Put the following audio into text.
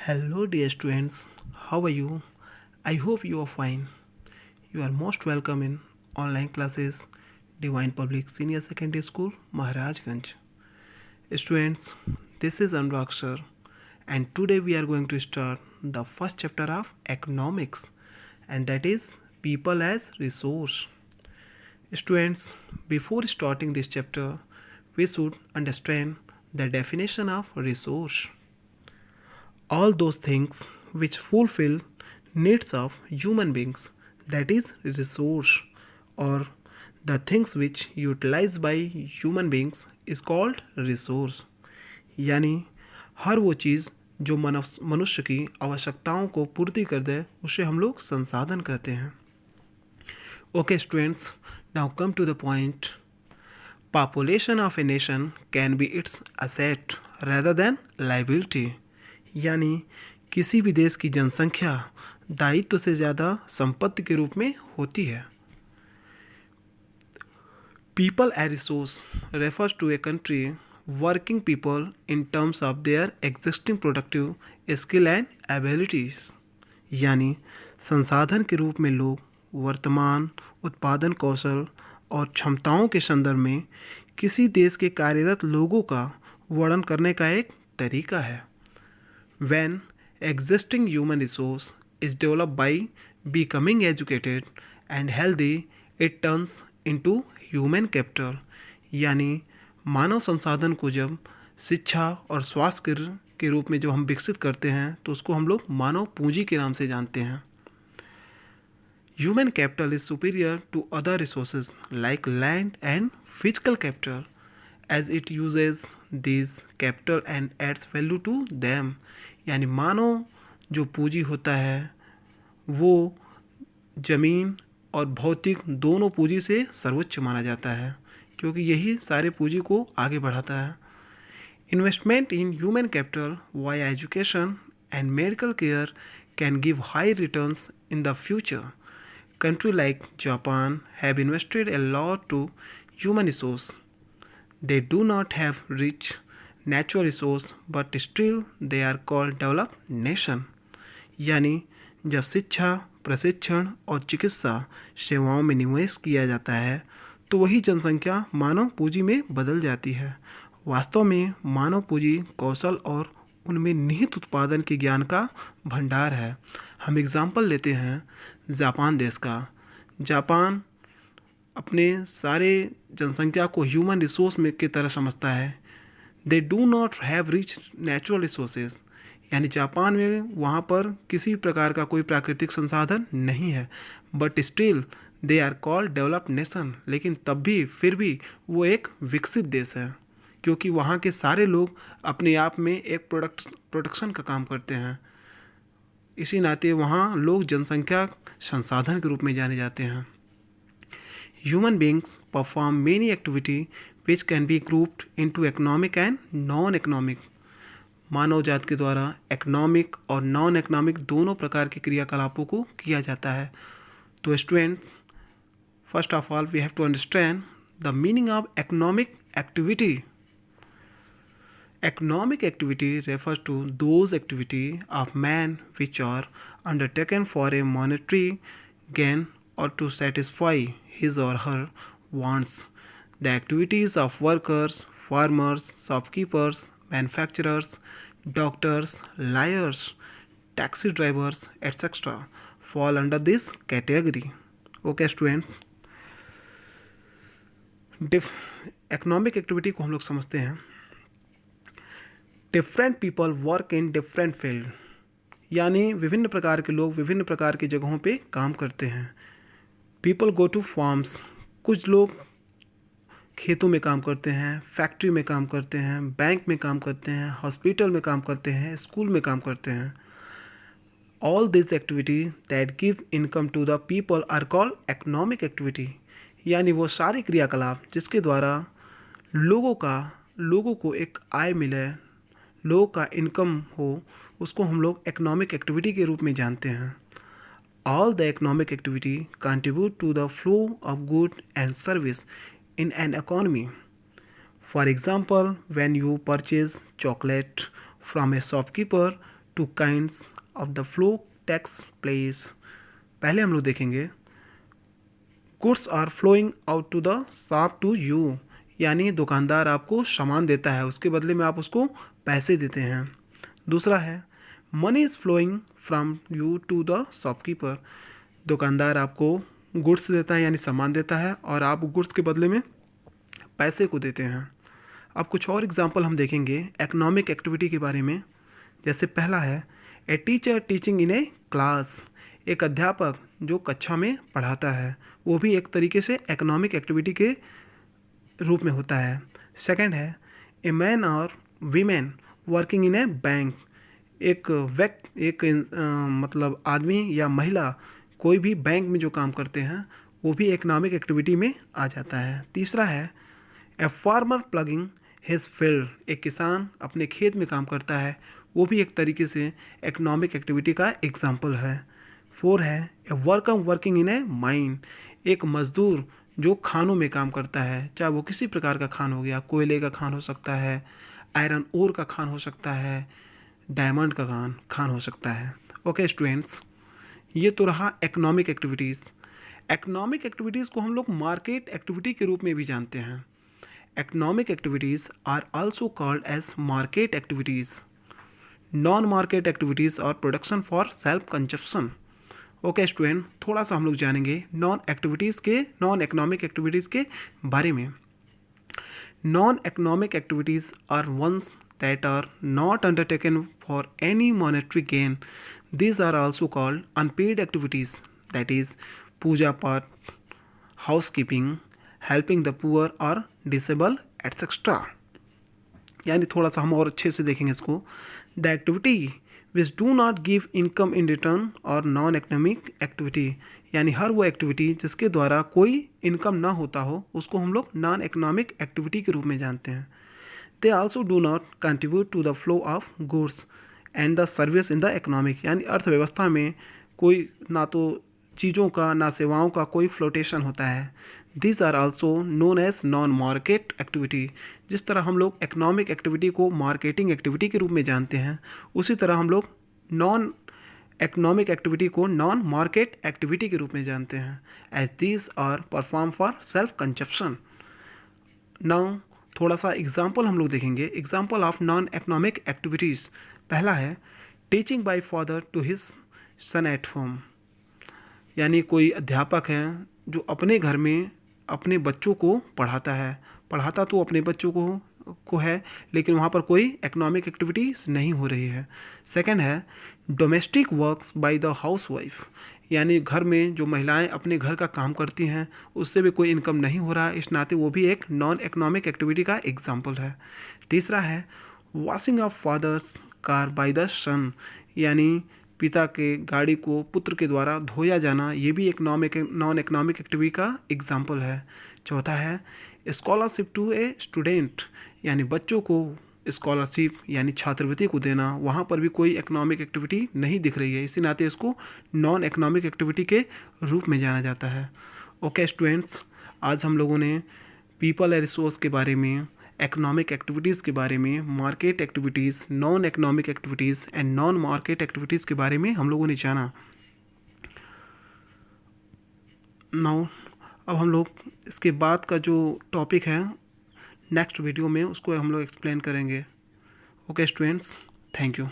Hello, dear students. How are you? I hope you are fine. You are most welcome in online classes, Divine Public Senior Secondary School, Maharajganj. Students, this is Anurag sir, and today we are going to start the first chapter of economics, and that is people as resource. Students, before starting this chapter, we should understand the definition of resource. All those things which fulfill needs of human beings, that is resource, or the things which utilized by human beings is called resource. यानी हर वो चीज़ जो मनुष्य की आवश्यकताओं को पूर्ति कर दे उसे हम लोग संसाधन कहते हैं. Okay students, now come to the point. Population of a nation can be its asset rather than liability. यानी किसी भी देश की जनसंख्या दायित्व से ज़्यादा संपत्ति के रूप में होती है. People as resource refers to a country working people in terms of their existing productive skill and abilities. यानी संसाधन के रूप में लोग वर्तमान उत्पादन कौशल और क्षमताओं के संदर्भ में किसी देश के कार्यरत लोगों का वर्णन करने का एक तरीका है. When existing human resource is developed by becoming educated and healthy, it turns into human capital. यानी मानव संसाधन को जब शिक्षा और स्वास्थ्य के रूप में जो हम विकसित करते हैं तो उसको हम लोग मानव पूंजी के नाम से जानते हैं. Human capital is superior to other resources like land and physical capital as it uses these capital and adds value to them. यानी मानव जो पूंजी होता है वो जमीन और भौतिक दोनों पूंजी से सर्वोच्च माना जाता है क्योंकि यही सारे पूंजी को आगे बढ़ाता है. Investment in human capital via education and medical care can give high returns in the future. Countries like Japan have invested a lot to human resource. They do not have rich natural resource but still they are called developed nation. यानी जब शिक्षा प्रशिक्षण और चिकित्सा सेवाओं में निवेश किया जाता है तो वही जनसंख्या मानव पूंजी में बदल जाती है. वास्तव में मानव पूंजी कौशल और उनमें निहित उत्पादन के ज्ञान का भंडार है. हम एग्जाम्पल लेते हैं जापान देश का. जापान अपने सारे जनसंख्या को ह्यूमन रिसोर्स में की तरह समझता है. They do not have rich natural resources. यानी जापान में वहाँ पर किसी प्रकार का कोई प्राकृतिक संसाधन नहीं है but still they are called developed nation. लेकिन तब भी फिर भी वो एक विकसित देश है क्योंकि वहाँ के सारे लोग अपने आप में एक प्रोडक्शन का काम करते हैं. इसी नाते वहाँ लोग जनसंख्या संसाधन के रूप में जाने जाते हैं. Human beings perform many activity which can be grouped into economic and non economic. मानव जात के द्वारा इकोनॉमिक और नॉन इकोनॉमिक दोनों प्रकार के क्रियाकलापों को किया जाता है. तो students, first of all we have to understand the meaning of economic activity. Economic activity refers to those activities of man which are undertaken for a monetary gain or to satisfy his or her wants. The activities of workers, farmers, shopkeepers, manufacturers, doctors, lawyers, taxi drivers, etc. fall under this category. Okay students, economic activity को हम लोग समझते हैं. Different people work in different field. यानी विभिन्न प्रकार के लोग विभिन्न प्रकार की जगहों पे काम करते हैं. People go to farms. कुछ लोग खेतों में काम करते हैं, फैक्ट्री में काम करते हैं, बैंक में काम करते हैं, हॉस्पिटल में काम करते हैं, स्कूल में काम करते हैं. All this activity that give income to the people are called economic activity. यानी वो सारी क्रियाकलाप जिसके द्वारा लोगों को एक आय मिले, लोगों का इनकम हो, उसको हम लोग इकोनॉमिक एक्टिविटी के रूप में जानते हैं. All the economic activity contribute to the flow of good and service in an economy. For example, when you purchase chocolate from a shopkeeper two kinds of the flow takes place. पहले हम लोग देखेंगे goods are flowing out to the shop to you, यानी दुकानदार आपको सामान देता है, उसके बदले में आप उसको पैसे देते हैं। दूसरा है money is flowing from you to the shopkeeper, दुकानदार आपको गुड्स देता है यानी सामान देता है और आप गुड्स के बदले में पैसे को देते हैं। अब कुछ और एग्जांपल हम देखेंगे इकोनॉमिक एक्टिविटी के बारे में। जैसे पहला है a teacher teaching in A class, एक अध्यापक जो कक्षा में पढ़ाता है, वो भी एक तरीके से इकोनॉमिक एक्टिविटी के रूप में होता है। सेकंड है ए मैन और women working in A bank, मतलब आदमी या महिला कोई भी बैंक में जो काम करते हैं वो भी इकोनॉमिक एक्टिविटी में आ जाता है। तीसरा है a farmer plugging his field, एक किसान अपने खेत में काम करता है, वो भी एक तरीके से इकोनॉमिक एक्टिविटी का एग्जाम्पल है। फोर है a worker working in A mine, एक मजदूर जो खानों में काम करता है, चाहे वो किसी प्रकार का खान हो गया, कोयले का खान हो सकता है, आयरन ओर का खान हो सकता है, डायमंड का खान हो सकता है। ओके स्टूडेंट्स, ये तो रहा इकोनॉमिक एक्टिविटीज़। इकोनॉमिक एक्टिविटीज़ को हम लोग मार्केट एक्टिविटी के रूप में भी जानते हैं। Economic activities are also called as market activities, non market activities और production for self consumption. Okay student, थोड़ा सा हम लोग जानेंगे नॉन इकोनॉमिक एक्टिविटीज़ के बारे में। Non economic activities are ones that are not undertaken for any monetary gain. These are also called unpaid activities, that is puja path, housekeeping, helping the poor or disabled etc. यानी थोड़ा सा हम और अच्छे से देखेंगे इसको। The activity which do not give income in return और नॉन इकोनॉमिक एक्टिविटी, यानी हर वो एक्टिविटी जिसके द्वारा कोई इनकम ना होता हो उसको हम लोग नॉन इकोनॉमिक एक्टिविटी के रूप में जानते हैं। They also do not contribute to the flow of goods and the service in the economic, यानी अर्थव्यवस्था में कोई ना तो चीज़ों का ना सेवाओं का कोई फ्लोटेशन होता है। These are also known as non market activity. जिस तरह हम लोग इकोनॉमिक एक्टिविटी को मार्केटिंग एक्टिविटी के रूप में जानते हैं, उसी तरह हम लोग नॉन इकोनॉमिक एक्टिविटी को नॉन मार्केट एक्टिविटी के रूप में जानते हैं। As these are perform for self consumption. Now थोड़ा सा एग्जाम्पल हम लोग देखेंगे, example of non economic activities. पहला है teaching by father to his son at home, यानी कोई अध्यापक है जो अपने घर में अपने बच्चों को पढ़ाता है, पढ़ाता तो अपने बच्चों को है लेकिन वहाँ पर कोई इकोनॉमिक एक्टिविटीज़ नहीं हो रही है। सेकंड है domestic works by the house wife, यानी घर में जो महिलाएं अपने घर का काम करती हैं उससे भी कोई इनकम नहीं हो रहा है, इस नाते वो भी एक नॉन इकोनॉमिक एक्टिविटी का एग्जाम्पल है। तीसरा है washing of father's car by the son, यानी पिता के गाड़ी को पुत्र के द्वारा धोया जाना, ये भी एक नॉन इकोनॉमिक एक्टिविटी का एग्जाम्पल है। चौथा है स्कॉलरशिप टू ए स्टूडेंट, यानी बच्चों को स्कॉलरशिप यानी छात्रवृत्ति को देना, वहाँ पर भी कोई इकोनॉमिक एक्टिविटी नहीं दिख रही है, इसी नाते इसको नॉन इकोनॉमिक एक्टिविटी के रूप में जाना जाता है। ओके स्टूडेंट्स, आज हम लोगों ने पीपल एंड रिसोर्स के बारे में, इकोनॉमिक एक्टिविटीज़ के बारे में, market activities, non economic activities and non market activities के बारे में हम लोगों ने जाना। नाउ अब हम लोग इसके बाद का जो टॉपिक है नेक्स्ट वीडियो में उसको हम लोग एक्सप्लेन करेंगे। Okay students, thank you.